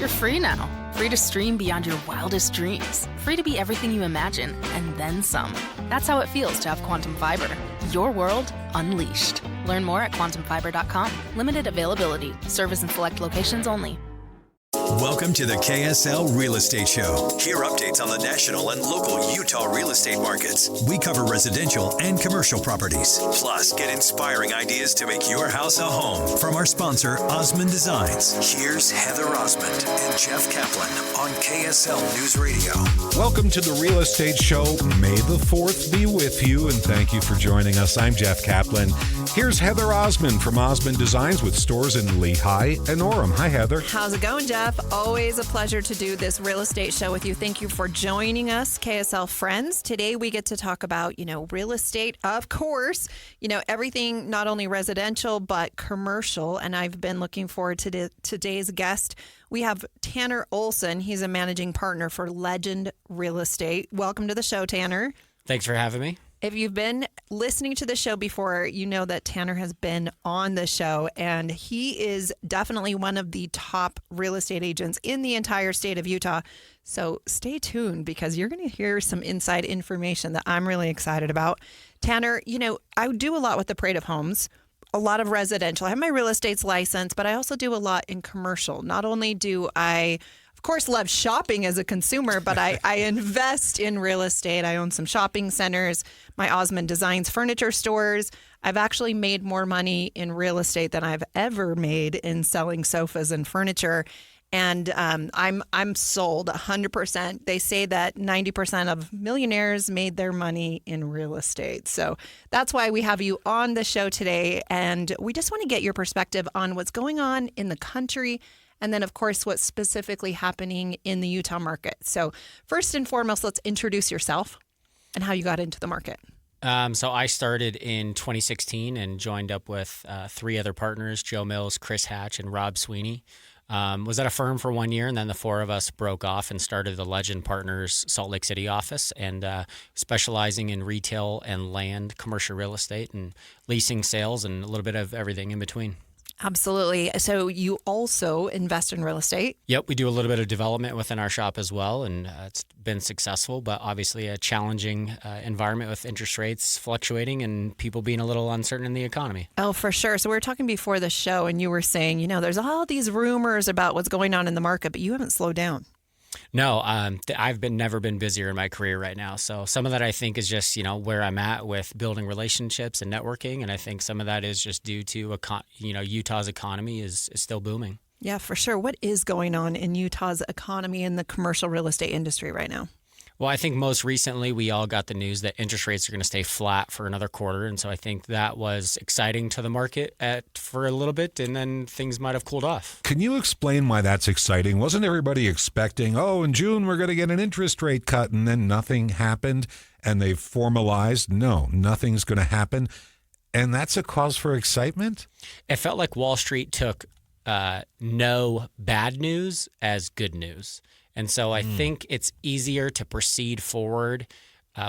You're free now. Free to stream beyond your wildest dreams. Free to be everything you imagine, and then some. That's how it feels to have Quantum Fiber. Your world unleashed. Learn more at quantumfiber.com. Limited availability. Service in select locations only. Welcome to the KSL Real Estate Show. Hear updates on the national and local Utah real estate markets. We cover residential and commercial properties. Plus, get inspiring ideas to make your house a home from our sponsor, Osmond Designs. Here's Heather Osmond and Jeff Caplan on KSL News Radio. Welcome to the Real Estate Show. May the 4th be with you, and thank you for joining us. I'm Jeff Caplan. Here's Heather Osmond from Osmond Designs with stores in Lehigh and Orem. Hi, Heather. How's it going, Jeff? Always a pleasure to do this real estate show with you. Thank you for joining us, KSL friends. Today we get to talk about, real estate, of course, everything, not only residential, but commercial. And I've been looking forward to today's guest. We have Tanner Olson. He's a managing partner for Legend Real Estate. Welcome to the show, Tanner. Thanks for having me. If you've been listening to the show before, you know that Tanner has been on the show, and he is definitely one of the top real estate agents in the entire state of Utah. So stay tuned because you're going to hear some inside information that I'm really excited about. Tanner, I do a lot with the Parade of Homes, a lot of residential. I have my real estate's license, but I also do a lot in commercial. Not only do I, of course, love shopping as a consumer, but I invest in real estate. I own some shopping centers, my Osmond Designs furniture stores. I've actually made more money in real estate than I've ever made in selling sofas and furniture. And I'm sold 100%. They say that 90% of millionaires made their money in real estate. So that's why we have you on the show today. And we just want to get your perspective on what's going on in the country. And then, of course, what's specifically happening in the Utah market. So first and foremost, let's introduce yourself and how you got into the market. So I started in 2016 and joined up with 3 other partners, Joe Mills, Chris Hatch, and Rob Sweeney. Was at a firm for 1 year, and then the 4 of us broke off and started the Legend Partners Salt Lake City office, and specializing in retail and land, commercial real estate, and leasing, sales, and a little bit of everything in between. Absolutely. So you also invest in real estate? Yep, we do a little bit of development within our shop as well, and it's been successful, but obviously a challenging environment with interest rates fluctuating and people being a little uncertain in the economy. Oh, for sure. So we were talking before the show, and you were saying, there's all these rumors about what's going on in the market, but you haven't slowed down. No, I've never been busier in my career right now. So some of that I think is just, where I'm at with building relationships and networking. And I think some of that is just due to, Utah's economy is still booming. Yeah, for sure. What is going on in Utah's economy in the commercial real estate industry right now? Well, I think most recently we all got the news that interest rates are going to stay flat for another quarter. And so I think that was exciting to the market for a little bit, and then things might have cooled off. Can you explain why that's exciting? Wasn't everybody expecting, in June we're going to get an interest rate cut, and then nothing happened, and they've formalized, no, nothing's going to happen, and that's a cause for excitement? It felt like Wall Street took no bad news as good news. And so I think it's easier to proceed forward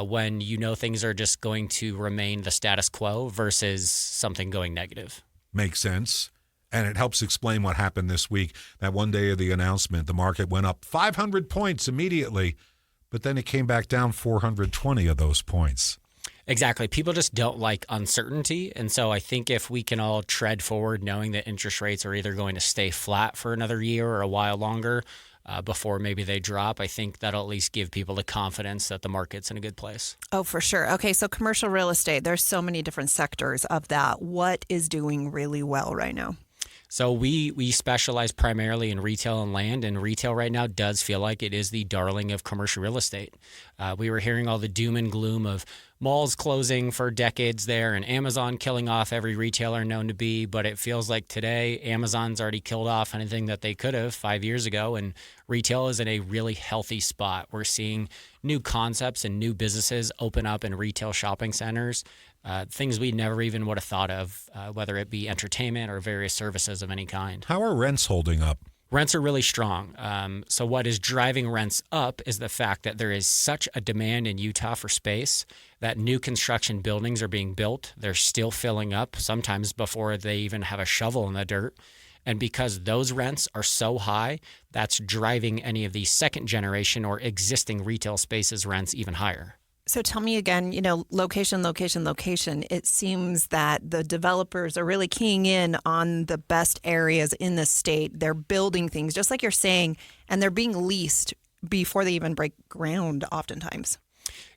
when things are just going to remain the status quo versus something going negative. Makes sense. And it helps explain what happened this week. That one day of the announcement, the market went up 500 points immediately, but then it came back down 420 of those points. Exactly. People just don't like uncertainty. And so I think if we can all tread forward knowing that interest rates are either going to stay flat for another year or a while longer, before maybe they drop, I think that'll at least give people the confidence that the market's in a good place. Oh, for sure. Okay, so commercial real estate, there's so many different sectors of that. What is doing really well right now? So we specialize primarily in retail and land, and retail right now does feel like it is the darling of commercial real estate. We were hearing all the doom and gloom of malls closing for decades there and Amazon killing off every retailer known to be, but it feels like today Amazon's already killed off anything that they could have 5 years ago, and retail is in a really healthy spot. We're seeing new concepts and new businesses open up in retail shopping centers, things we never even would have thought of, whether it be entertainment or various services of any kind. How are rents holding up? Rents are really strong. So what is driving rents up is the fact that there is such a demand in Utah for space that new construction buildings are being built. They're still filling up, sometimes before they even have a shovel in the dirt. And because those rents are so high, that's driving any of these second generation or existing retail spaces rents even higher. So tell me again, location, location, location. It seems that the developers are really keying in on the best areas in the state. They're building things, just like you're saying, and they're being leased before they even break ground oftentimes.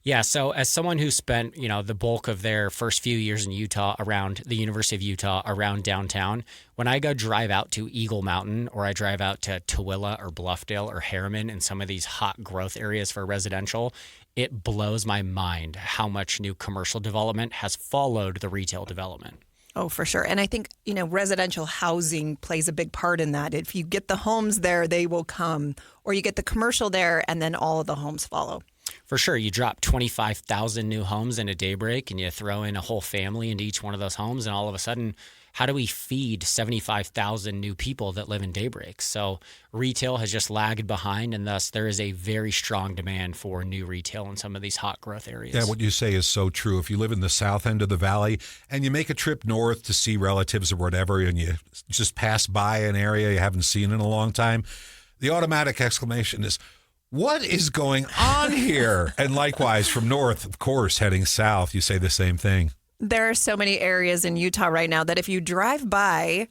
Yeah, so as someone who spent, the bulk of their first few years in Utah around the University of Utah, around downtown, when I go drive out to Eagle Mountain or I drive out to Tooele or Bluffdale or Harriman and some of these hot growth areas for residential, it blows my mind how much new commercial development has followed the retail development. Oh, for sure. And I think, residential housing plays a big part in that. If you get the homes there, they will come. Or you get the commercial there, and then all of the homes follow. For sure. You drop 25,000 new homes in a daybreak and you throw in a whole family into each one of those homes. And all of a sudden, how do we feed 75,000 new people that live in daybreaks? So retail has just lagged behind, and thus there is a very strong demand for new retail in some of these hot growth areas. Yeah, what you say is so true. If you live in the south end of the valley and you make a trip north to see relatives or whatever, and you just pass by an area you haven't seen in a long time, the automatic exclamation is, what is going on here? And likewise, from north, of course, heading south, you say the same thing. There are so many areas in Utah right now that if you drive by,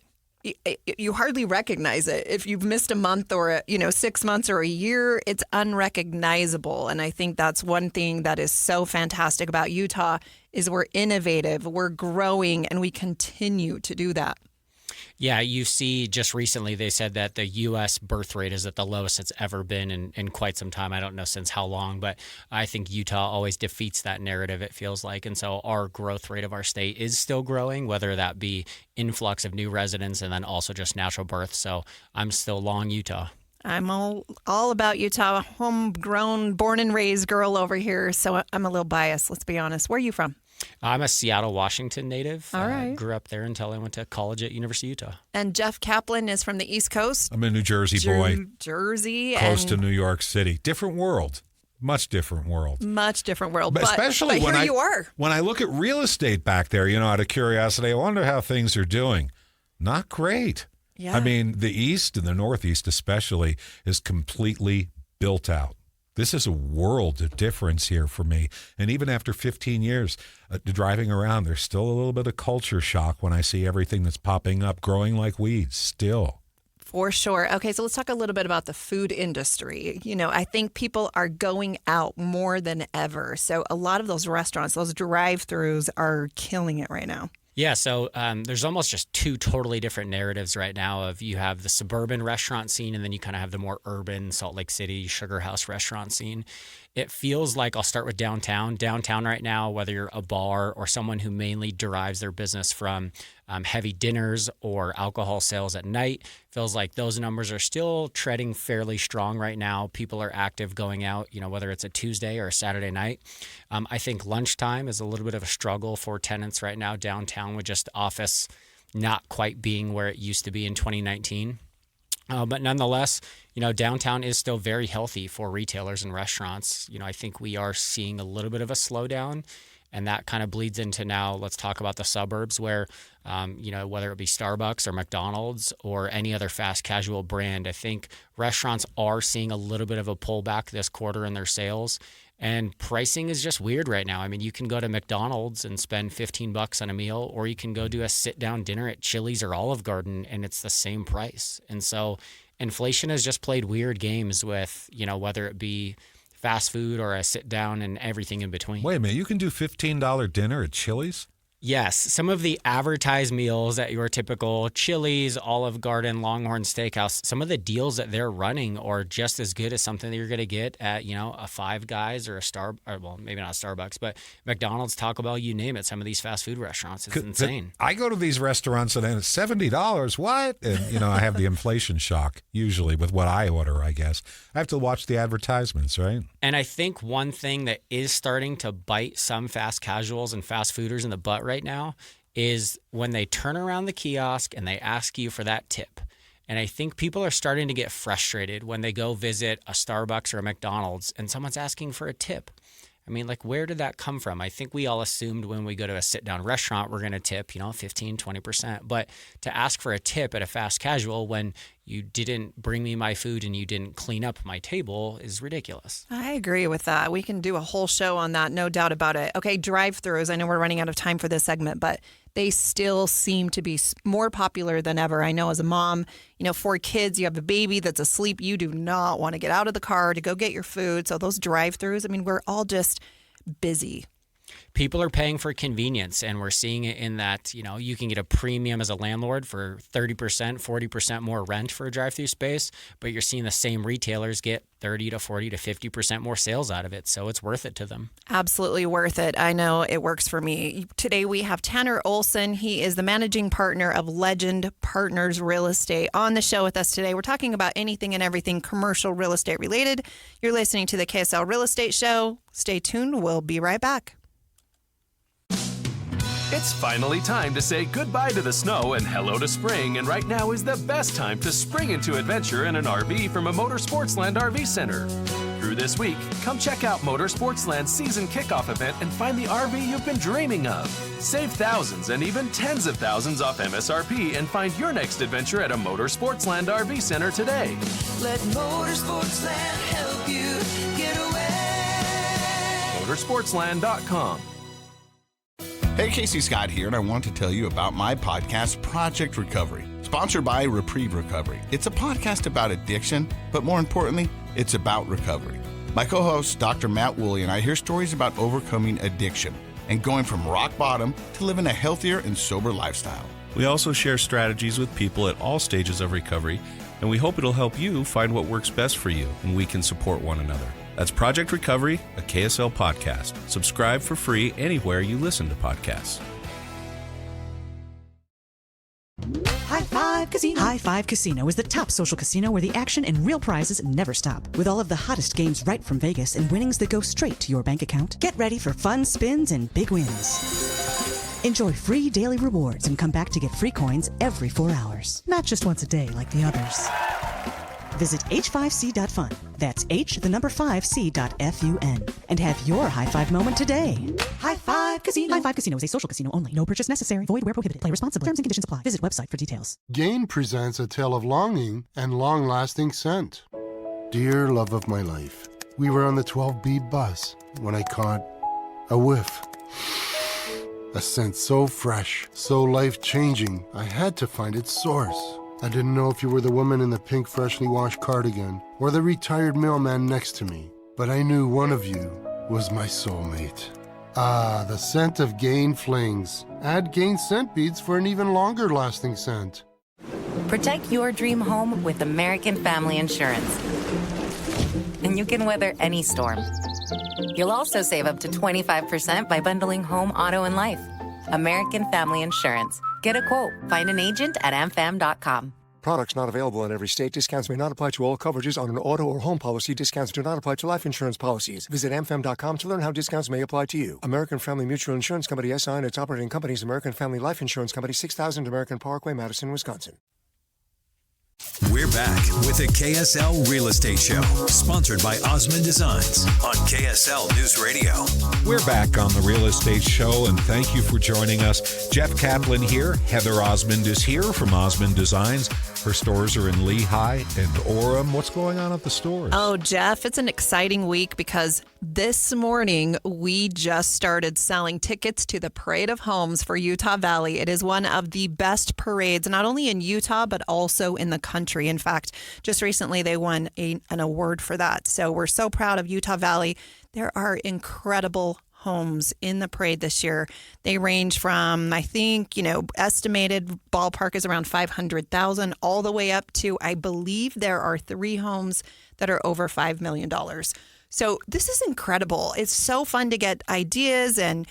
you hardly recognize it. If you've missed a month or 6 months or a year, it's unrecognizable. And I think that's one thing that is so fantastic about Utah is we're innovative, we're growing, and we continue to do that. Yeah, you see just recently they said that the U.S. birth rate is at the lowest it's ever been in quite some time. I don't know since how long, but I think Utah always defeats that narrative, it feels like. And so our growth rate of our state is still growing, whether that be influx of new residents and then also just natural birth. So I'm still long Utah. I'm all about Utah, homegrown, born and raised girl over here. So I'm a little biased, let's be honest. Where are you from? I'm a Seattle, Washington native. All right. Grew up there until I went to college at University of Utah. And Jeff Caplan is from the East Coast. I'm a New Jersey boy. Jersey. Close to New York City. Different world. Much different world. Much different world. But especially but when here you are. When I look at real estate back there, out of curiosity, I wonder how things are doing. Not great. Yeah. I mean, the East and the Northeast especially is completely built out. This is a world of difference here for me. And even after 15 years driving around, there's still a little bit of culture shock when I see everything that's popping up, growing like weeds still. For sure. Okay, so let's talk a little bit about the food industry. I think people are going out more than ever. So a lot of those restaurants, those drive-thrus are killing it right now. Yeah, so there's almost just two totally different narratives right now of you have the suburban restaurant scene and then you kind of have the more urban Salt Lake City Sugar House restaurant scene. It feels like, I'll start with downtown. Downtown right now, whether you're a bar or someone who mainly derives their business from heavy dinners or alcohol sales at night, feels like those numbers are still treading fairly strong right now. People are active going out, whether it's a Tuesday or a Saturday night. I think lunchtime is a little bit of a struggle for tenants right now downtown with just office not quite being where it used to be in 2019. But nonetheless, downtown is still very healthy for retailers and restaurants. I think we are seeing a little bit of a slowdown, and that kind of bleeds into now, let's talk about the suburbs where, whether it be Starbucks or McDonald's or any other fast casual brand, I think restaurants are seeing a little bit of a pullback this quarter in their sales. And pricing is just weird right now. I mean, you can go to McDonald's and spend $15 on a meal, or you can go do a sit-down dinner at Chili's or Olive Garden, and it's the same price. And so inflation has just played weird games with, whether it be fast food or a sit-down and everything in between. Wait a minute, you can do $15 dinner at Chili's? Yes, some of the advertised meals at your typical Chili's, Olive Garden, Longhorn Steakhouse, some of the deals that they're running are just as good as something that you're going to get at, a Five Guys or maybe not Starbucks, but McDonald's, Taco Bell, you name it, some of these fast food restaurants. It's insane. I go to these restaurants and then it's $70. What? And, I have the inflation shock usually with what I order, I guess. I have to watch the advertisements, right? And I think one thing that is starting to bite some fast casuals and fast fooders in the butt right now is when they turn around the kiosk and they ask you for that tip. And I think people are starting to get frustrated when they go visit a Starbucks or a McDonald's and someone's asking for a tip. I mean, like, where did that come from? I think we all assumed when we go to a sit-down restaurant, we're going to tip, 15, 20%. But to ask for a tip at a fast casual when you didn't bring me my food and you didn't clean up my table is ridiculous. I agree with that. We can do a whole show on that, no doubt about it. Okay, drive-thrus. I know we're running out of time for this segment, but they still seem to be more popular than ever. I know as a mom, 4 kids, you have a baby that's asleep. You do not want to get out of the car to go get your food. So those drive-thrus, I mean, we're all just busy. People are paying for convenience, and we're seeing it in that, you can get a premium as a landlord for 30%, 40% more rent for a drive-through space, but you're seeing the same retailers get 30 to 40 to 50% more sales out of it. So it's worth it to them. Absolutely worth it. I know it works for me. Today we have Tanner Olson. He is the managing partner of Legend Partners Real Estate on the show with us today. We're talking about anything and everything commercial real estate related. You're listening to the KSL Real Estate Show. Stay tuned. We'll be right back. It's finally time to say goodbye to the snow and hello to spring, and right now is the best time to spring into adventure in an RV from a Motorsportsland RV Center. Through this week, come check out Motorsportsland's season kickoff event and find the RV you've been dreaming of. Save thousands and even tens of thousands off MSRP and find your next adventure at a Motorsportsland RV Center today. Let Motorsportsland help you get away. Motorsportsland.com. Hey, Casey Scott here, and I want to tell you about my podcast, Project Recovery, sponsored by Reprieve Recovery. It's a podcast about addiction, but more importantly, it's about recovery. My co-host, Dr. Matt Woolley, and I hear stories about overcoming addiction and going from rock bottom to living a healthier and sober lifestyle. We also share strategies with people at all stages of recovery, and we hope it'll help you find what works best for you, and we can support one another. That's Project Recovery, a KSL podcast. Subscribe for free anywhere you listen to podcasts. High Five Casino. High Five Casino is the top social casino where the action and real prizes never stop. With all of the hottest games right from Vegas and winnings that go straight to your bank account, get ready for fun spins and big wins. Enjoy free daily rewards and come back to get free coins every 4 hours. Not just once a day like the others. Visit h5c.fun. That's h5c.fun. And have your high five moment today. High Five Casino. High Five Casino is a social casino only. No purchase necessary. Void where prohibited. Play responsibly. Terms and conditions apply. Visit website for details. Gain presents a tale of longing and long-lasting scent. Dear love of my life, we were on the 12B bus when I caught a whiff. A scent so fresh, so life-changing, I had to find its source. I didn't know if you were the woman in the pink freshly washed cardigan or the retired mailman next to me, but I knew one of you was my soulmate. Ah, the scent of Gain Flings. Add Gain scent beads for an even longer lasting scent. Protect your dream home with American Family Insurance. And you can weather any storm. You'll also save up to 25% by bundling home, auto, and life. American Family Insurance. Get a quote. Find an agent at amfam.com. Products not available in every state. Discounts may not apply to all coverages on an auto or home policy. Discounts do not apply to life insurance policies. Visit amfam.com to learn how discounts may apply to you. American Family Mutual Insurance Company, SI, and its operating companies, American Family Life Insurance Company, 6000 American Parkway, Madison, Wisconsin. We're back with the KSL Real Estate Show, sponsored by Osmond Designs on KSL News Radio. We're back on the Real Estate Show, and thank you for joining us. Jeff Caplan here. Heather Osmond is here from Osmond Designs. Her stores are in Lehigh and Orem. What's going on at the stores? Oh, Jeff, it's an exciting week because this morning we just started selling tickets to the Parade of Homes for Utah Valley. It is one of the best parades, not only in Utah, but also in the country. In fact, just recently they won an award for that. So we're so proud of Utah Valley. There are incredible homes in the parade this year. They range from, I think, estimated ballpark is around 500,000 all the way up to, I believe there are 3 homes that are over $5 million. So this is incredible. It's so fun to get ideas and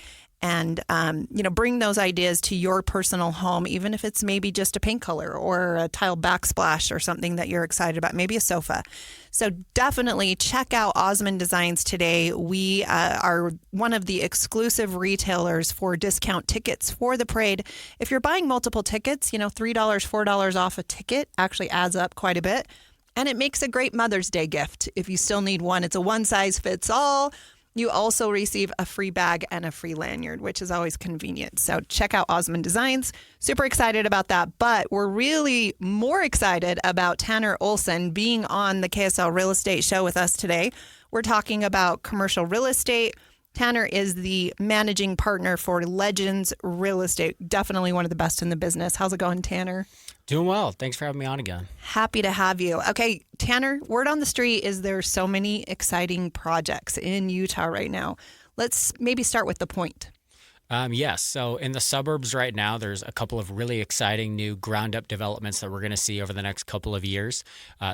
bring those ideas to your personal home, even if it's maybe just a paint color or a tile backsplash or something that you're excited about, maybe a sofa. So definitely check out Osmond Designs today. We are one of the exclusive retailers for discount tickets for the parade. If you're buying multiple tickets, $3, $4 off a ticket actually adds up quite a bit. And it makes a great Mother's Day gift. If you still need one, it's a one size fits all. You also receive a free bag and a free lanyard, which is always convenient. So check out Osmond Designs. Super excited about that. But we're really more excited about Tanner Olson being on the KSL Real Estate Show with us today. We're talking about commercial real estate. Tanner is the managing partner for Legends Real Estate. Definitely one of the best in the business. How's it going, Tanner? Doing well. Thanks for having me on again. Happy to have you. Okay, Tanner, word on the street is there's so many exciting projects in Utah right now. Let's maybe start with the Point. Yes. So in the suburbs right now, there's a couple of really exciting new ground-up developments that we're going to see over the next couple of years.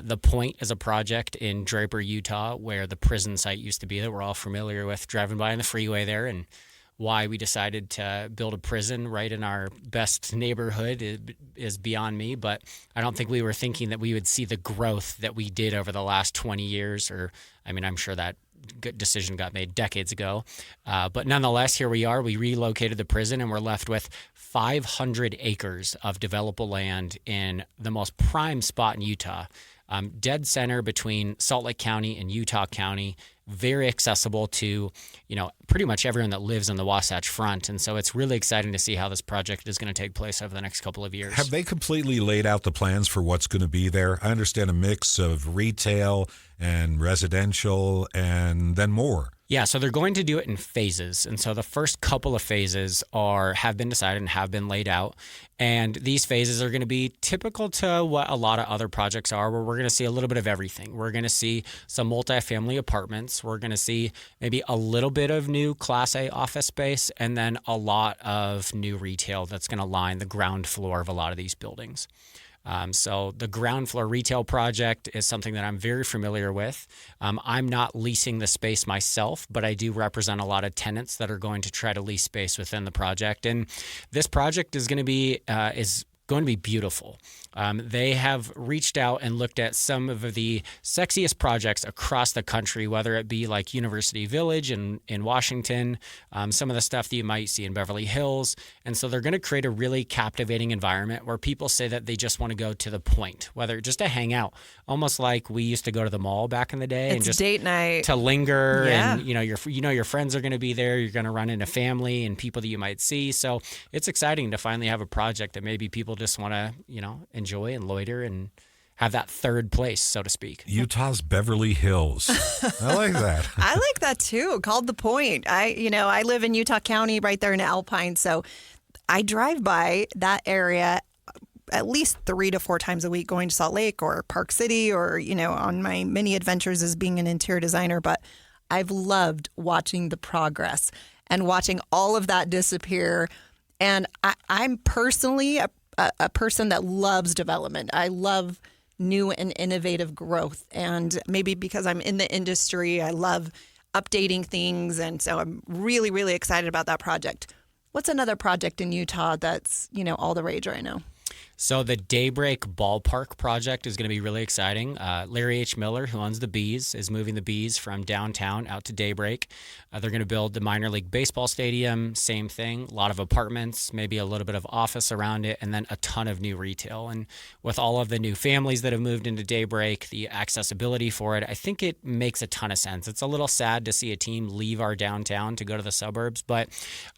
The Point is a project in Draper, Utah, where the prison site used to be that we're all familiar with driving by on the freeway there, and why we decided to build a prison right in our best neighborhood is beyond me, but I don't think we were thinking that we would see the growth that we did over the last 20 years, I'm sure that good decision got made decades ago. But nonetheless, here we are. We relocated the prison and we're left with 500 acres of developable land in the most prime spot in Utah. Dead center between Salt Lake County and Utah County, very accessible to, pretty much everyone that lives on the Wasatch Front. And so it's really exciting to see how this project is going to take place over the next couple of years. Have they completely laid out the plans for what's going to be there? I understand a mix of retail and residential and then more. Yeah, so they're going to do it in phases. And so the first couple of phases have been decided and have been laid out. And these phases are going to be typical to what a lot of other projects are, where we're going to see a little bit of everything. We're going to see some multifamily apartments. We're going to see maybe a little bit of new Class A office space, and then a lot of new retail that's going to line the ground floor of a lot of these buildings. So the ground floor retail project is something that I'm very familiar with. I'm not leasing the space myself, but I do represent a lot of tenants that are going to try to lease space within the project. And this project is going to be beautiful. They have reached out and looked at some of the sexiest projects across the country, whether it be like University Village in Washington, some of the stuff that you might see in Beverly Hills. And so they're going to create a really captivating environment where people say that they just want to go to the Point, whether just to hang out, almost like we used to go to the mall back in the day. It's and just date night. To linger. Yeah. And, your friends are going to be there. You're going to run into family and people that you might see. So it's exciting to finally have a project that maybe people just want to, enjoy and loiter and have that third place, so to speak. Utah's Beverly Hills. I like that. I like that too. Called the Point. I live in Utah County, right there in Alpine, so I drive by that area at least 3 to 4 times a week, going to Salt Lake or Park City, or on my many adventures as being an interior designer. But I've loved watching the progress and watching all of that disappear. And I'm personally a person that loves development. I love new and innovative growth. And maybe because I'm in the industry, I love updating things. And so I'm really, really excited about that project. What's another project in Utah that's, all the rage right now? So the Daybreak Ballpark project is going to be really exciting. Larry H. Miller, who owns the Bees, is moving the Bees from downtown out to Daybreak. They're going to build the minor league baseball stadium, same thing, a lot of apartments, maybe a little bit of office around it, and then a ton of new retail. And with all of the new families that have moved into Daybreak, the accessibility for it, I think it makes a ton of sense. It's a little sad to see a team leave our downtown to go to the suburbs, but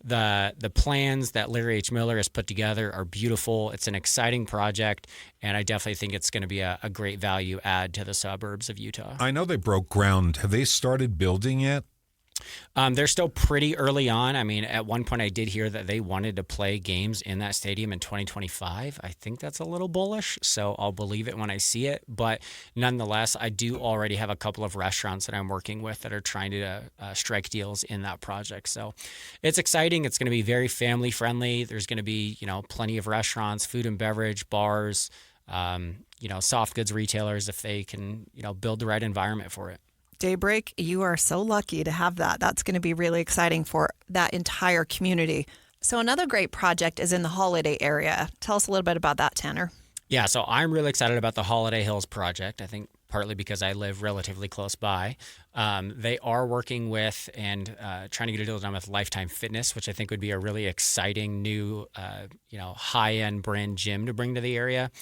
the plans that Larry H. Miller has put together are beautiful. It's an exciting project, and I definitely think it's going to be a great value add to the suburbs of Utah. I know they broke ground. Have they started building yet? They're still pretty early on. I mean, at one point I did hear that they wanted to play games in that stadium in 2025. I think that's a little bullish, so I'll believe it when I see it. But nonetheless, I do already have a couple of restaurants that I'm working with that are trying to strike deals in that project. So it's exciting. It's going to be very family friendly. There's going to be, plenty of restaurants, food and beverage, bars, soft goods retailers if they can, build the right environment for it. Daybreak, you are so lucky to have that. That's going to be really exciting for that entire community. So another great project is in the Holiday area. Tell us a little bit about that, Tanner. Yeah, so I'm really excited about the Holiday Hills project. I think partly because I live relatively close by. They are working with and trying to get a deal done with Lifetime Fitness, which I think would be a really exciting new, high-end brand gym to bring to the area.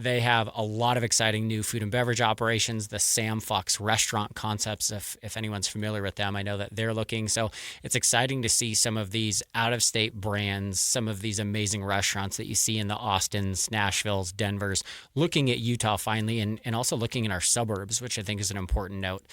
They have a lot of exciting new food and beverage operations. The Sam Fox restaurant concepts, if anyone's familiar with them, I know that they're looking. So it's exciting to see some of these out-of-state brands, some of these amazing restaurants that you see in the Austins, Nashvilles, Denvers, looking at Utah finally, and also looking in our suburbs, which I think is an important note.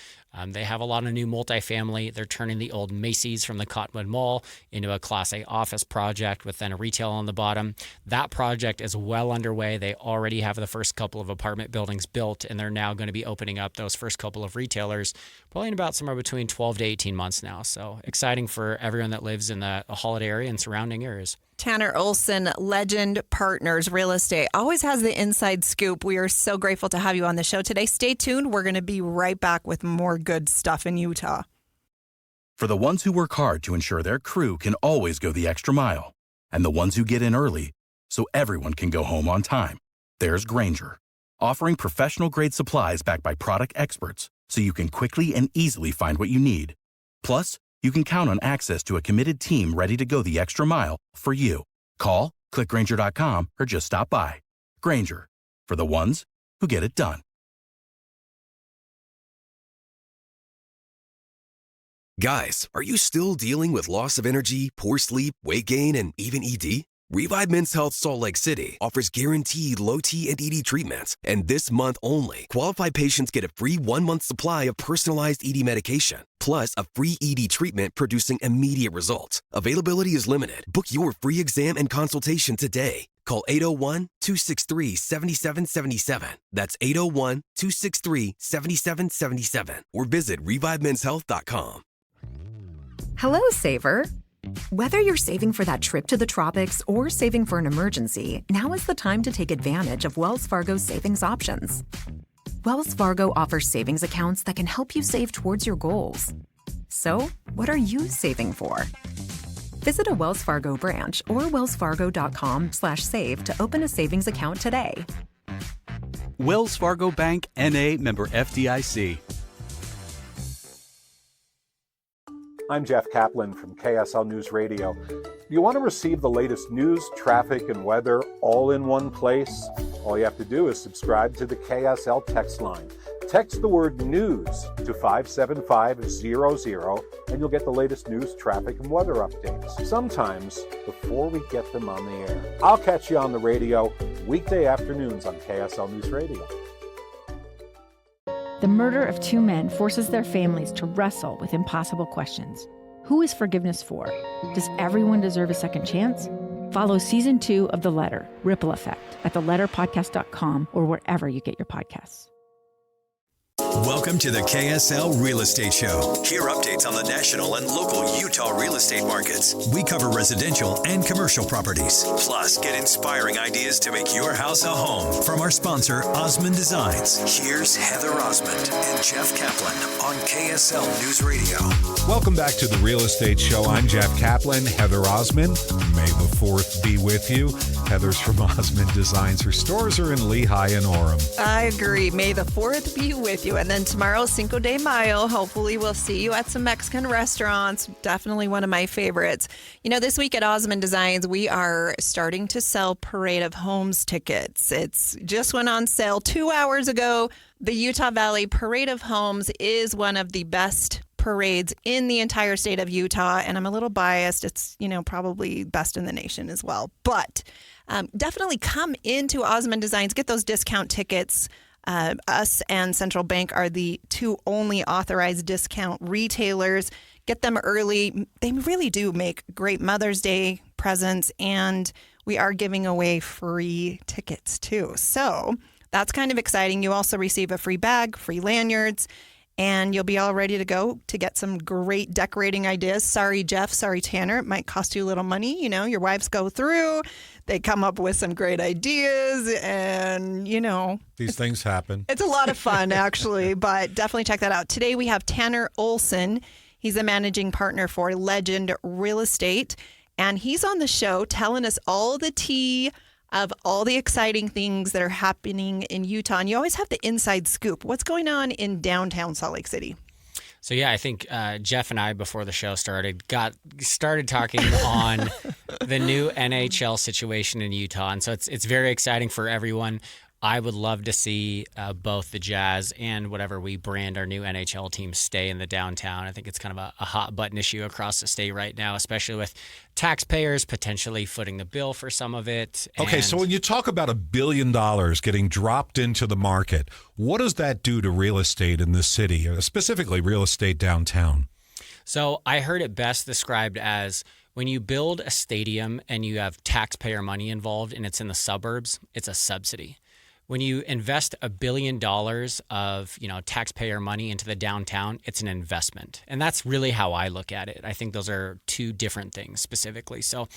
They have a lot of new multifamily. They're turning the old Macy's from the Cottonwood Mall into a Class A office project with then a retail on the bottom. That project is well underway. They already have the first couple of apartment buildings built, and they're now going to be opening up those first couple of retailers probably in about somewhere between 12 to 18 months now. So exciting for everyone that lives in the Holiday area and surrounding areas. Tanner Olson, Legend Partners Real Estate, always has the inside scoop. We are so grateful to have you on the show today. Stay tuned. We're going to be right back with more good stuff in Utah. For the ones who work hard to ensure their crew can always go the extra mile, and the ones who get in early so everyone can go home on time, there's Grainger, offering professional-grade supplies backed by product experts so you can quickly and easily find what you need. Plus, you can count on access to a committed team ready to go the extra mile for you. Call, click Grainger.com, or just stop by. Grainger, for the ones who get it done. Guys, are you still dealing with loss of energy, poor sleep, weight gain, and even ED? Revive Men's Health Salt Lake City offers guaranteed low T and ED treatments. And this month only, qualified patients get a free 1-month supply of personalized ED medication, plus a free ED treatment producing immediate results. Availability is limited. Book your free exam and consultation today. Call 801-263-7777. That's 801-263-7777. Or visit ReviveMen'sHealth.com. Hello, Saver. Whether you're saving for that trip to the tropics or saving for an emergency, now is the time to take advantage of Wells Fargo's savings options. Wells Fargo offers savings accounts that can help you save towards your goals. So, what are you saving for? Visit a Wells Fargo branch or wellsfargo.com/save to open a savings account today. Wells Fargo Bank, N.A., member FDIC. I'm Jeff Caplan from KSL News Radio. You want to receive the latest news, traffic, and weather all in one place? All you have to do is subscribe to the KSL text line. Text the word news to 57500 and you'll get the latest news, traffic, and weather updates, sometimes before we get them on the air. I'll catch you on the radio weekday afternoons on KSL News Radio. The murder of 2 men forces their families to wrestle with impossible questions. Who is forgiveness for? Does everyone deserve a second chance? Follow Season 2 of The Letter, Ripple Effect, at theletterpodcast.com or wherever you get your podcasts. Welcome to the KSL Real Estate Show. Hear updates on the national and local Utah real estate markets. We cover residential and commercial properties. Plus, get inspiring ideas to make your house a home from our sponsor, Osmond Designs. Here's Heather Osmond and Jeff Caplan on KSL News Radio. Welcome back to the Real Estate Show. I'm Jeff Caplan, Heather Osmond. May the 4th be with you. Heather's from Osmond Designs. Her stores are in Lehigh and Orem. I agree. May the 4th be with you. And then tomorrow, Cinco de Mayo. Hopefully we'll see you at some Mexican restaurants. Definitely one of my favorites. You know, this week at Osmond Designs, we are starting to sell Parade of Homes tickets. It's just went on sale 2 hours ago. The Utah Valley Parade of Homes is one of the best parades in the entire state of Utah. And I'm a little biased. It's, you know, probably best in the nation as well. But definitely come into Osmond Designs, get those discount tickets. Us and Central Bank are the 2 only authorized discount retailers. Get them early. They really do make great Mother's Day presents, and we are giving away free tickets too. So that's kind of exciting. You also receive a free bag, free lanyards, and you'll be all ready to go to get some great decorating ideas. Sorry, Jeff. Sorry, Tanner. It might cost you a little money. You know, your wives go through. They come up with some great ideas and, you know. These things happen. It's a lot of fun, actually, but definitely check that out. Today we have Tanner Olson. He's a managing partner for Legend Real Estate, and he's on the show telling us all the tea of all the exciting things that are happening in Utah. And you always have the inside scoop. What's going on in downtown Salt Lake City? So, yeah, I think Jeff and I, before the show started, started talking on the new NHL situation in Utah. And so it's very exciting for everyone. I would love to see both the Jazz and whatever we brand our new NHL team stay in the downtown. I think it's kind of a hot button issue across the state right now, especially with taxpayers potentially footing the bill for some of it. Okay, so when you talk about $1 billion getting dropped into the market, what does that do to real estate in the city, specifically real estate downtown? So I heard it best described as when you build a stadium and you have taxpayer money involved and it's in the suburbs, it's a subsidy. When you invest $1 billion of, taxpayer money into the downtown, it's an investment. And that's really how I look at it. I think those are two different things specifically. So,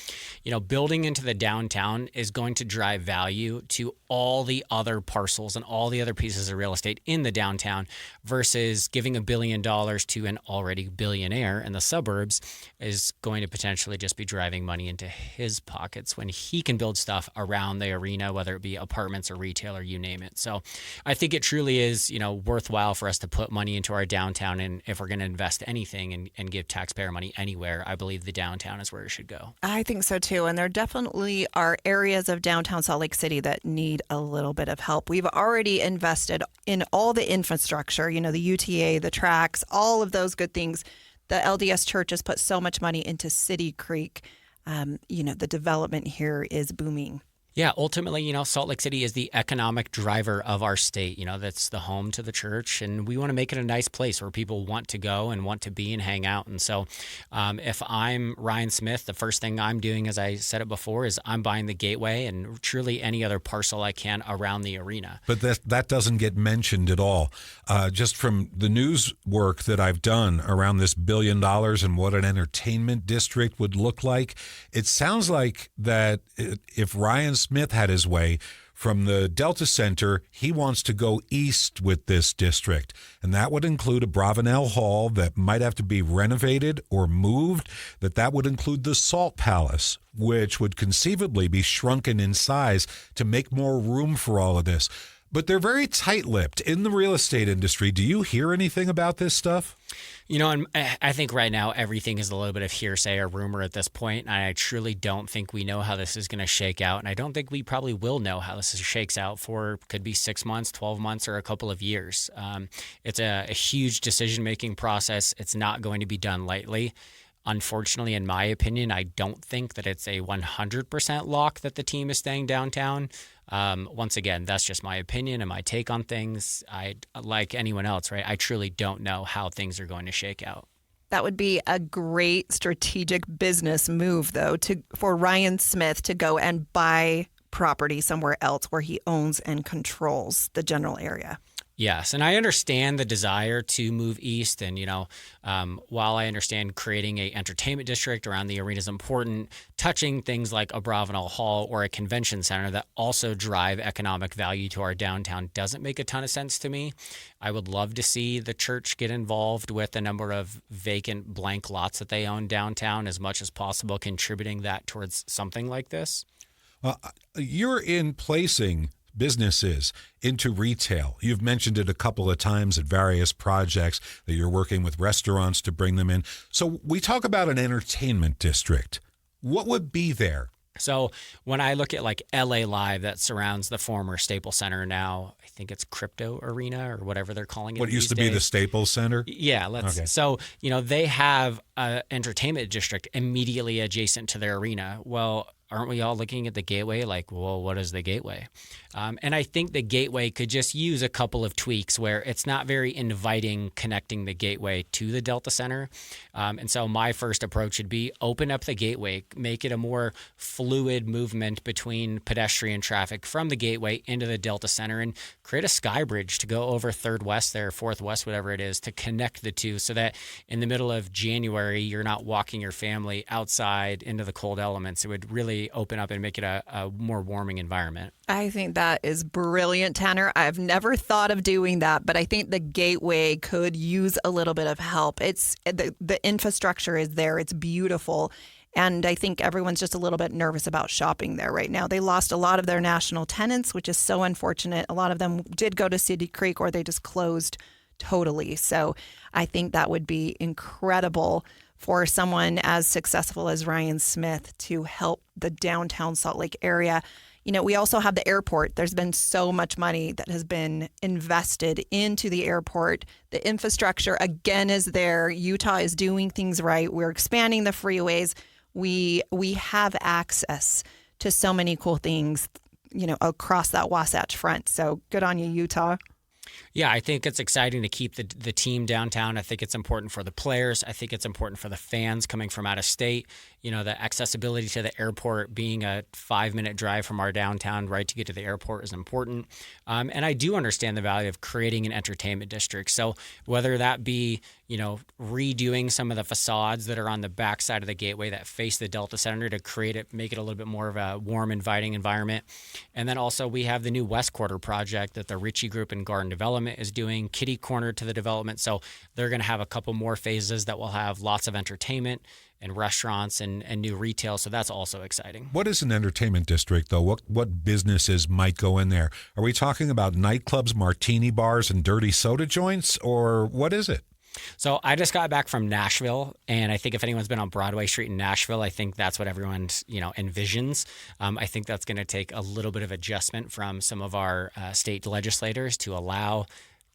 building into the downtown is going to drive value to all the other parcels and all the other pieces of real estate in the downtown versus giving $1 billion to an already billionaire in the suburbs is going to potentially just be driving money into his pockets when he can build stuff around the arena, whether it be apartments or retail or you name it. So I think it truly is, worthwhile for us to put money into our downtown. And if we're going to invest anything and give taxpayer money anywhere, I believe the downtown is where it should go. I think so too. And there definitely are areas of downtown Salt Lake City that need a little bit of help. We've already invested in all the infrastructure, the UTA, the tracks, all of those good things. The LDS Church has put so much money into City Creek. The development here is booming. Yeah, ultimately, Salt Lake City is the economic driver of our state. That's the home to the church, and we want to make it a nice place where people want to go and want to be and hang out. And so if I'm Ryan Smith, the first thing I'm doing, as I said it before, is I'm buying the Gateway and truly any other parcel I can around the arena. But that doesn't get mentioned at all. Just from the news work that I've done around this $1 billion and what an entertainment district would look like, it sounds like that if Ryan Smith had his way, from the Delta Center, he wants to go east with this district. And that would include a Bravenel Hall that might have to be renovated or moved. That would include the Salt Palace, which would conceivably be shrunken in size to make more room for all of this. But they're very tight-lipped in the real estate industry. Do you hear anything about this stuff? And I think right now everything is a little bit of hearsay or rumor at this point. And I truly don't think we know how this is going to shake out. And I don't think we probably will know how this shakes out for could be 6 months, 12 months, or a couple of years. It's a huge decision-making process. It's not going to be done lightly. Unfortunately, in my opinion, I don't think that it's a 100% lock that the team is staying downtown. Once again, that's just my opinion and my take on things. Like anyone else, right? I truly don't know how things are going to shake out. That would be a great strategic business move, though, for Ryan Smith to go and buy property somewhere else where he owns and controls the general area. Yes, and I understand the desire to move east, and while I understand creating a entertainment district around the arena is important, touching things like a Bravenel Hall or a convention center that also drive economic value to our downtown doesn't make a ton of sense to me. I would love to see the church get involved with a number of vacant blank lots that they own downtown as much as possible, contributing that towards something like this. You're in placing businesses into retail. You've mentioned it a couple of times at various projects that you're working with restaurants to bring them in. So we talk about an entertainment district. What would be there? So when I look at like LA Live that surrounds the former Staples Center now, I think it's Crypto Arena or whatever they're calling it. What used to be the Staples Center? Yeah. Okay. So, they have an entertainment district immediately adjacent to their arena. Well, aren't we all looking at the Gateway like, well, what is the Gateway? And I think the Gateway could just use a couple of tweaks where it's not very inviting connecting the Gateway to the Delta Center. And so my first approach would be open up the Gateway, make it a more fluid movement between pedestrian traffic from the Gateway into the Delta Center and create a sky bridge to go over 3rd West there, 4th West, whatever it is, to connect the two so that in the middle of January, you're not walking your family outside into the cold elements. It would really open up and make it a more warming environment. I think that is brilliant, Tanner. I've never thought of doing that, but I think the Gateway could use a little bit of help. It's the infrastructure is there. It's beautiful. And I think everyone's just a little bit nervous about shopping there right now. They lost a lot of their national tenants, which is so unfortunate. A lot of them did go to City Creek or they just closed totally. So I think that would be incredible for someone as successful as Ryan Smith to help the downtown Salt Lake area. We also have the airport. There's been so much money that has been invested into the airport. The infrastructure, again, is there. Utah is doing things right. We're expanding the freeways. We have access to so many cool things, across that Wasatch Front. So good on you, Utah. Yeah, I think it's exciting to keep the team downtown. I think it's important for the players. I think it's important for the fans coming from out of state. The accessibility to the airport, being a 5-minute drive from our downtown right to get to the airport is important. And I do understand the value of creating an entertainment district. So whether that be, redoing some of the facades that are on the back side of the gateway that face the Delta Center to make it a little bit more of a warm, inviting environment. And then also we have the new West Quarter project that the Ritchie Group and Garden Development is doing, kitty corner to the development. So they're going to have a couple more phases that will have lots of entertainment and restaurants and new retail. So that's also exciting. What is an entertainment district, though? What businesses might go in there? Are we talking about nightclubs, martini bars, and dirty soda joints, or what is it? So I just got back from Nashville, and I think if anyone's been on Broadway Street in Nashville, I think that's what everyone envisions. I think that's going to take a little bit of adjustment from some of our state legislators to allow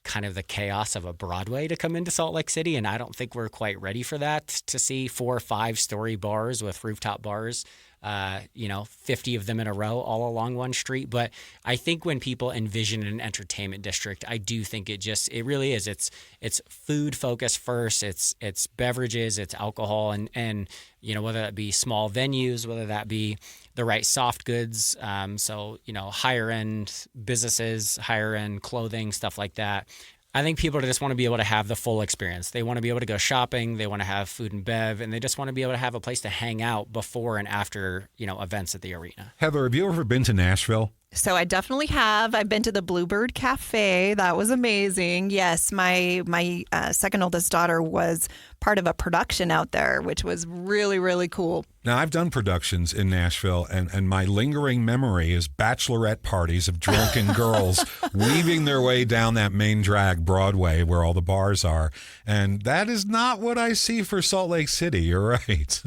kind of the chaos of a Broadway to come into Salt Lake City, and I don't think we're quite ready for that, to see 4 or 5-story bars with rooftop bars, 50 of them in a row all along one street. But I think when people envision an entertainment district, I do think it really is. It's food focused first. It's beverages, it's alcohol, and whether that be small venues, whether that be the right soft goods, higher end businesses, higher end clothing, stuff like that. I think people just want to be able to have the full experience. They want to be able to go shopping. They want to have food and bev, and they just want to be able to have a place to hang out before and after, events at the arena. Heather, have you ever been to Nashville? So I definitely have. I've been to the Bluebird Cafe. That was amazing. Yes, my second oldest daughter was part of a production out there, which was really, really cool. Now, I've done productions in Nashville, and my lingering memory is bachelorette parties of drunken girls weaving their way down that main drag, Broadway, where all the bars are. And that is not what I see for Salt Lake City. You're right.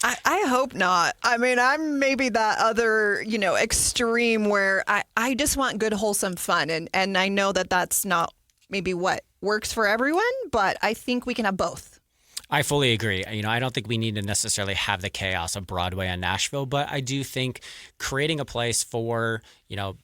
I hope not. I mean, I'm maybe that other, extreme where I just want good, wholesome fun. And I know that that's not maybe what works for everyone, but I think we can have both. I fully agree. I don't think we need to necessarily have the chaos of Broadway and Nashville, but I do think creating a place for,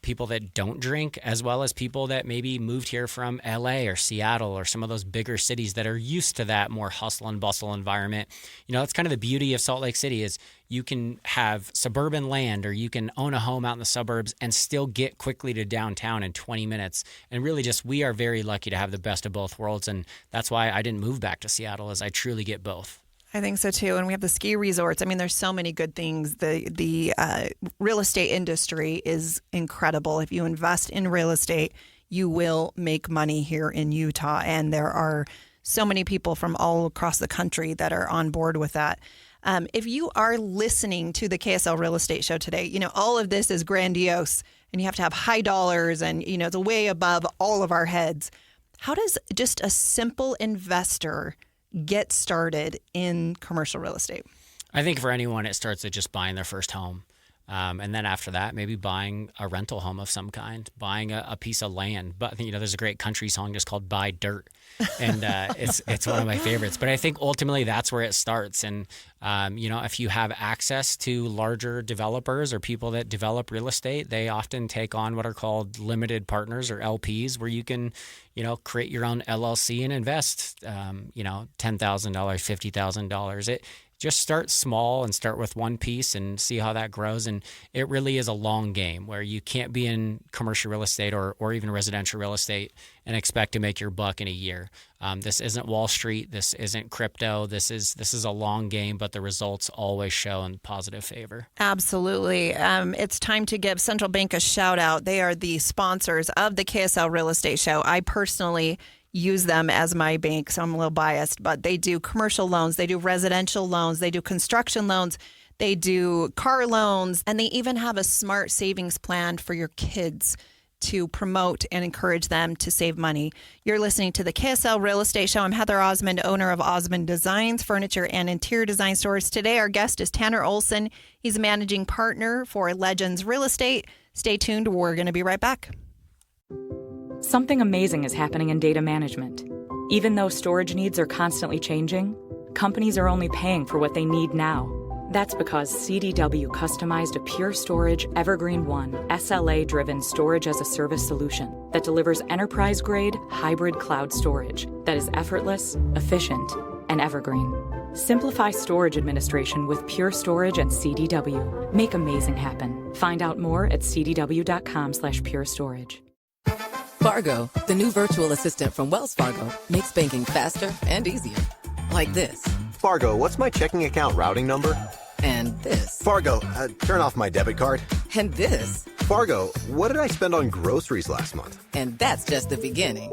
people that don't drink, as well as people that maybe moved here from LA or Seattle or some of those bigger cities that are used to that more hustle and bustle environment. That's kind of the beauty of Salt Lake City is you can have suburban land, or you can own a home out in the suburbs and still get quickly to downtown in 20 minutes. And really we are very lucky to have the best of both worlds. And that's why I didn't move back to Seattle, as I truly get both. I think so too. And we have the ski resorts. I mean, there's so many good things. The real estate industry is incredible. If you invest in real estate, you will make money here in Utah. And there are so many people from all across the country that are on board with that. If you are listening to the KSL Real Estate Show today, all of this is grandiose and you have to have high dollars and, it's way above all of our heads. How does just a simple investor get started in commercial real estate? I think for anyone, it starts at just buying their first home. And then after that, maybe buying a rental home of some kind, buying a piece of land. But, there's a great country song just called Buy Dirt. And it's one of my favorites. But I think ultimately that's where it starts. And, if you have access to larger developers or people that develop real estate, they often take on what are called limited partners or LPs, where you can, create your own LLC and invest, $10,000, $50,000. It just start small and start with one piece and see how that grows. And it really is a long game where you can't be in commercial real estate or even residential real estate and expect to make your buck in a year. This isn't Wall Street. This isn't crypto. This is a long game, but the results always show in positive favor. Absolutely. It's time to give Central Bank a shout out. They are the sponsors of the KSL Real Estate Show. I personally use them as my bank, so I'm a little biased, but they do commercial loans, they do residential loans, they do construction loans, they do car loans, and they even have a smart savings plan for your kids to promote and encourage them to save money. You're listening to the KSL Real Estate Show. I'm Heather Osmond, owner of Osmond Designs, furniture and interior design stores. Today, our guest is Tanner Olson. He's a managing partner for Legends Real Estate. Stay tuned. We're going to be right back. Something amazing is happening in data management. Even though storage needs are constantly changing, companies are only paying for what they need now. That's because CDW customized a Pure Storage Evergreen One SLA-driven storage as a service solution that delivers enterprise-grade hybrid cloud storage that is effortless, efficient, and evergreen. Simplify storage administration with Pure Storage and CDW. Make amazing happen. Find out more at cdw.com/purestorage. Fargo, the new virtual assistant from Wells Fargo, makes banking faster and easier. Like this. Fargo, what's my checking account routing number? And this. Fargo, turn off my debit card. And this. Fargo, what did I spend on groceries last month? And that's just the beginning.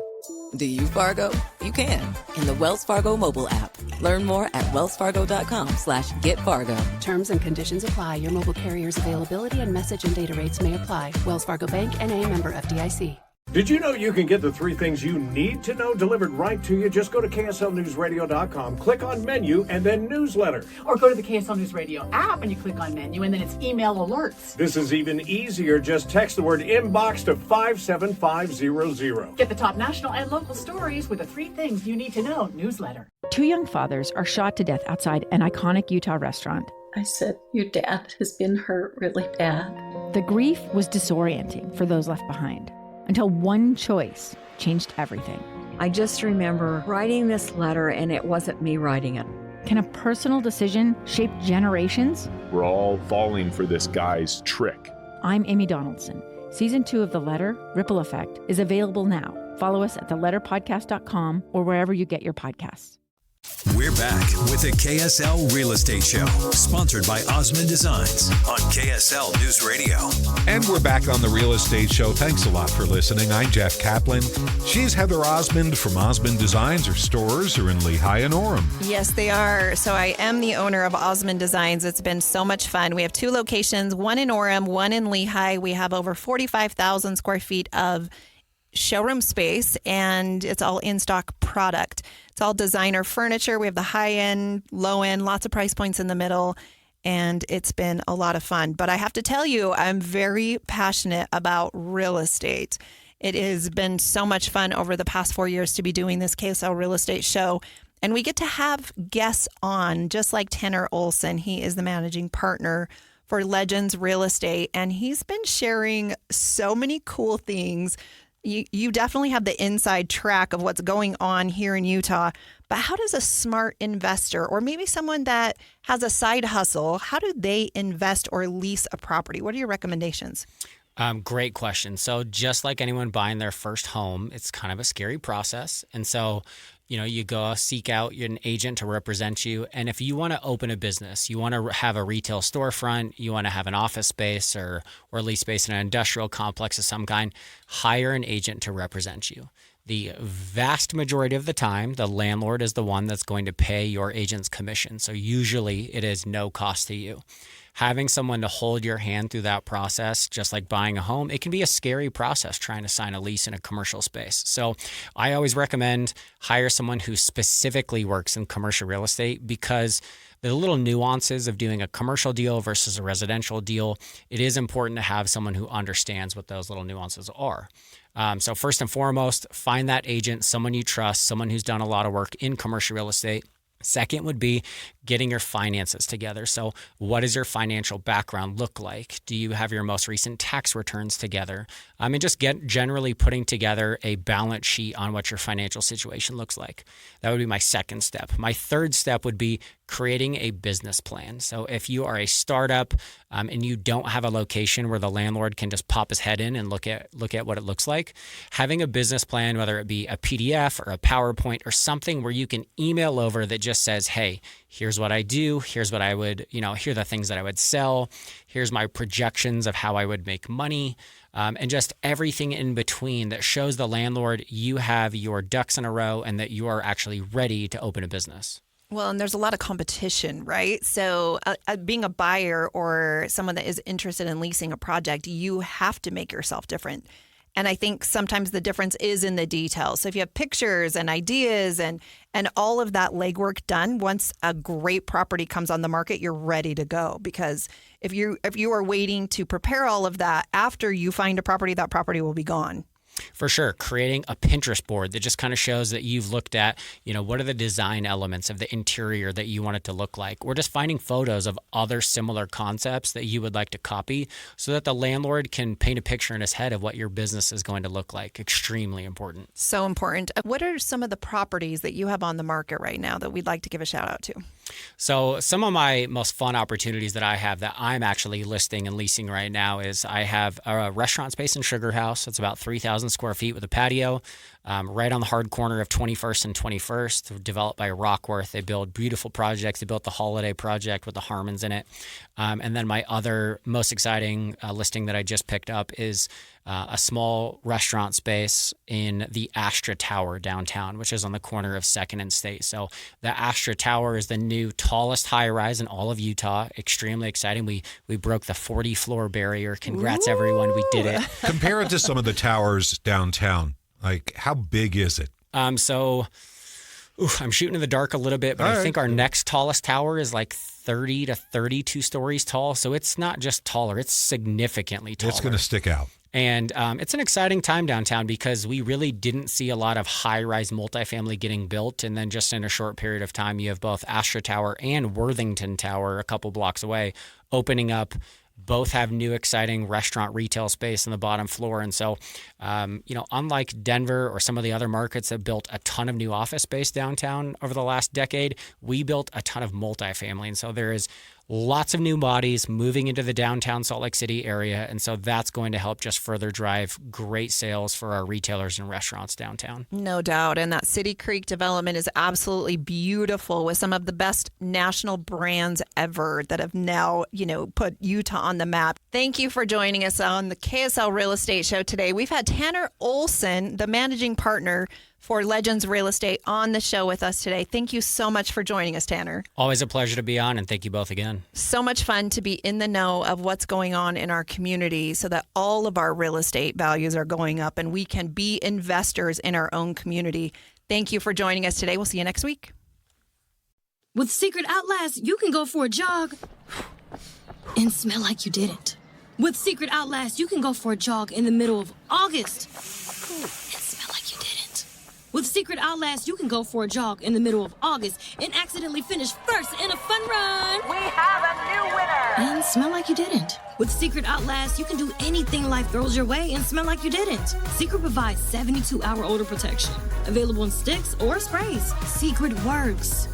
Do you, Fargo? You can in the Wells Fargo mobile app. Learn more at wellsfargo.com/getfargo. Terms and conditions apply. Your mobile carrier's availability and message and data rates may apply. Wells Fargo Bank, N.A., member FDIC. Did you know you can get the 3 things you need to know delivered right to you? Just go to KSLNewsRadio.com, click on menu, and then newsletter. Or go to the KSL News Radio app and you click on menu, and then it's email alerts. This is even easier. Just text the word inbox to 57500. Get the top national and local stories with the 3 things you need to know newsletter. 2 young fathers are shot to death outside an iconic Utah restaurant. I said, your dad has been hurt really bad. The grief was disorienting for those left behind, until one choice changed everything. I just remember writing this letter, and it wasn't me writing it. Can a personal decision shape generations? We're all falling for this guy's trick. I'm Amy Donaldson. Season 2 of The Letter, Ripple Effect, is available now. Follow us at theletterpodcast.com or wherever you get your podcasts. We're back with the KSL Real Estate Show, sponsored by Osmond Designs on KSL News Radio. And we're back on the Real Estate Show. Thanks a lot for listening. I'm Jeff Caplan. She's Heather Osmond from Osmond Designs. Her stores are in Lehigh and Orem. Yes, they are. So I am the owner of Osmond Designs. It's been so much fun. We have 2 locations, one in Orem, one in Lehigh. We have over 45,000 square feet of showroom space, and it's all in-stock product. It's all designer furniture. We have the high-end, low-end, lots of price points in the middle, and it's been a lot of fun. But I have to tell you, I'm very passionate about real estate. It has been so much fun over the past 4 years to be doing this KSL Real Estate Show, and we get to have guests on, just like Tanner Olson. He is the managing partner for Legends Real Estate, and he's been sharing so many cool things. You definitely have the inside track of what's going on here in Utah, but how does a smart investor, or maybe someone that has a side hustle, how do they invest or lease a property? What are your recommendations? Great question. So just like anyone buying their first home, it's kind of a scary process. And so, you go seek out an agent to represent you. And if you want to open a business, you want to have a retail storefront, you want to have an office space or lease space in an industrial complex of some kind, hire an agent to represent you. The vast majority of the time, the landlord is the one that's going to pay your agent's commission. So usually it is no cost to you. Having someone to hold your hand through that process, just like buying a home, it can be a scary process trying to sign a lease in a commercial space. So I always recommend hire someone who specifically works in commercial real estate, because the little nuances of doing a commercial deal versus a residential deal, it is important to have someone who understands what those little nuances are. So first and foremost, find that agent, someone you trust, someone who's done a lot of work in commercial real estate. Second would be getting your finances together. So what does your financial background look like? Do you have your most recent tax returns together? And just generally putting together a balance sheet on what your financial situation looks like. That would be my second step. My third step would be creating a business plan. So if you are a startup and you don't have a location where the landlord can just pop his head in and look at what it looks like, having a business plan, whether it be a PDF or a PowerPoint or something where you can email over that just says, hey, here's what I do, here's what I would, here are the things that I would sell, here's my projections of how I would make money, and just everything in between that shows the landlord you have your ducks in a row and that you are actually ready to open a business. Well, and there's a lot of competition, right? So being a buyer or someone that is interested in leasing a project, you have to make yourself different. And I think sometimes the difference is in the details. So if you have pictures and ideas and all of that legwork done, once a great property comes on the market, you're ready to go. Because if you are waiting to prepare all of that after you find a property, that property will be gone. For sure. Creating a Pinterest board that just kind of shows that you've looked at, what are the design elements of the interior that you want it to look like, or just finding photos of other similar concepts that you would like to copy so that the landlord can paint a picture in his head of what your business is going to look like. Extremely important. So important. What are some of the properties that you have on the market right now that we'd like to give a shout out to? So some of my most fun opportunities that I have that I'm actually listing and leasing right now is I have a restaurant space in Sugar House. It's about 3,000 square feet with a patio, right on the hard corner of 21st and 21st, developed by Rockworth. They build beautiful projects. They built the Holiday project with the Harmons in it. And then my other most exciting listing that I just picked up is a small restaurant space in the Astra Tower downtown, which is on the corner of 2nd and State. So the Astra Tower is the new tallest high-rise in all of Utah. Extremely exciting. We broke the 40-floor barrier. Congrats, everyone. We did it. Compare it to some of the towers downtown. Like, how big is it? I'm shooting in the dark a little bit, but I think our next tallest tower is like 30 to 32 stories tall. So it's not just taller, it's significantly taller. It's going to stick out. And it's an exciting time downtown because we really didn't see a lot of high-rise multifamily getting built. And then just in a short period of time, you have both Astra Tower and Worthington Tower a couple blocks away opening up. Both have new exciting restaurant retail space on the bottom floor. And so, unlike Denver or some of the other markets that built a ton of new office space downtown over the last decade, we built a ton of multifamily. And so there is lots of new bodies moving into the downtown Salt Lake City area. And so that's going to help just further drive great sales for our retailers and restaurants downtown. No doubt. And that City Creek development is absolutely beautiful with some of the best national brands ever that have now, put Utah on the map. Thank you for joining us on the KSL Real Estate Show today. We've had Tanner Olson, the managing partner for Legends Real Estate, on the show with us today. Thank you so much for joining us, Tanner. Always a pleasure to be on, and thank you both again. So much fun to be in the know of what's going on in our community so that all of our real estate values are going up and we can be investors in our own community. Thank you for joining us today. We'll see you next week. With Secret Outlast, you can go for a jog and smell like you didn't. With Secret Outlast, you can go for a jog in the middle of August and smell like you didn't. With Secret Outlast, you can go for a jog in the middle of August and accidentally finish first in a fun run. We have a new winner! And smell like you didn't. With Secret Outlast, you can do anything life throws your way and smell like you didn't. Secret provides 72-hour odor protection. Available in sticks or sprays. Secret works.